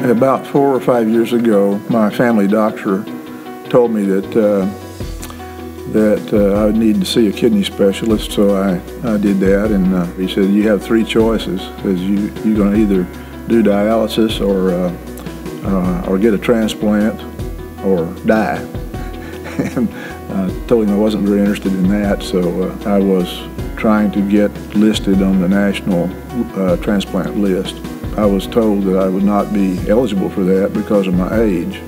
About 4 or 5 years ago, my family doctor told me that I would need to see a kidney specialist, so I did that, and he said, you have 3 choices. Says you're going to either do dialysis or get a transplant or die. And I told him I wasn't very interested in that, so I was trying to get listed on the national transplant list. I was told that I would not be eligible for that because of my age.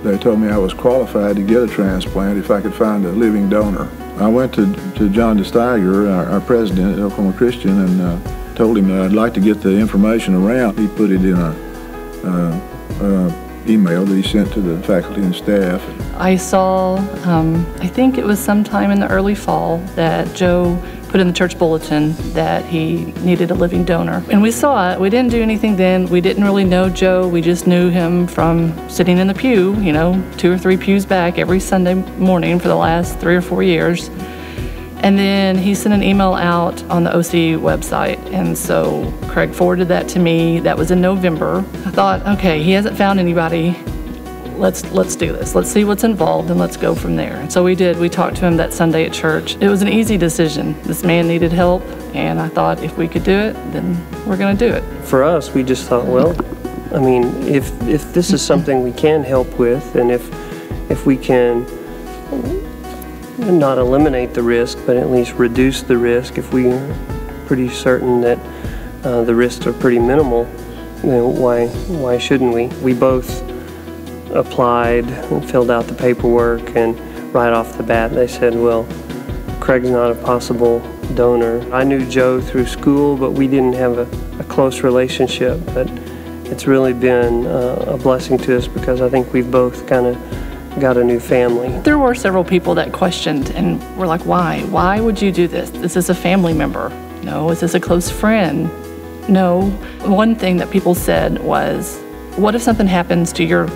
They told me I was qualified to get a transplant if I could find a living donor. I went to John DeSteiger, our president at Oklahoma Christian, and told him that I'd like to get the information around. He put it in a email that he sent to the faculty and staff. I saw, I think it was sometime in the early fall, that Joe put in the church bulletin that he needed a living donor. And we saw it. We didn't do anything then. We didn't really know Joe. We just knew him from sitting in the pew, 2 or 3 pews back every Sunday morning for the last 3 or 4 years. And then he sent an email out on the OC website, and so Craig forwarded that to me. That was in November. I thought, okay, he hasn't found anybody. Let's do this. Let's see what's involved and let's go from there. And so we did. We talked to him that Sunday at church. It was an easy decision. This man needed help, and I thought if we could do it, then we're going to do it. For us, we just thought, well, I mean, if this is something we can help with, and if we can not eliminate the risk, but at least reduce the risk, if we are pretty certain that the risks are pretty minimal, why shouldn't we? We both applied and filled out the paperwork, and right off the bat they said, well, Craig's not a possible donor. I knew Joe through school, but we didn't have a close relationship, but it's really been a blessing to us because I think we've both kind of got a new family. There were several people that questioned and were like, why? Why would you do this? Is this a family member? No. Is this a close friend? No. One thing that people said was, what if something happens to your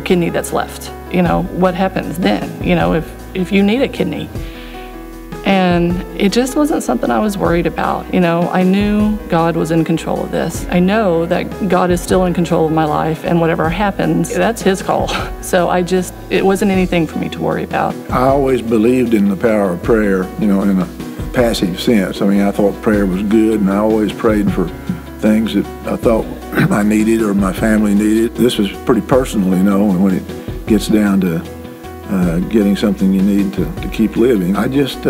kidney that's left? What happens then? If you need a kidney. And it just wasn't something I was worried about. I knew God was in control of this. I know that God is still in control of my life, and whatever happens, that's His call. So it wasn't anything for me to worry about. I always believed in the power of prayer, in a passive sense. I mean, I thought prayer was good, and I always prayed for things that I thought I needed or my family needed. This was pretty personal, when it gets down to getting something you need to keep living. I just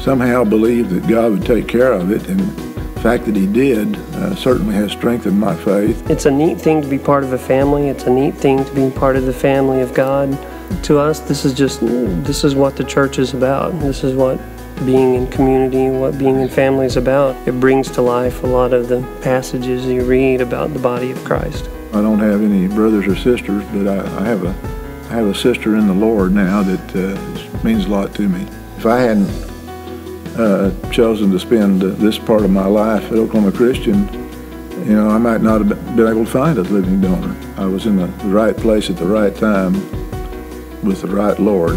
somehow believed that God would take care of it, and the fact that He did certainly has strengthened my faith. It's a neat thing to be part of a family. It's a neat thing to be part of the family of God. To us, this is what the church is about. This is what being in community, what being in family is about. It brings to life a lot of the passages you read about the body of Christ. I don't have any brothers or sisters, but I have a sister in the Lord now that means a lot to me. If I hadn't chosen to spend this part of my life at Oklahoma Christian, I might not have been able to find a living donor. I was in the right place at the right time with the right Lord.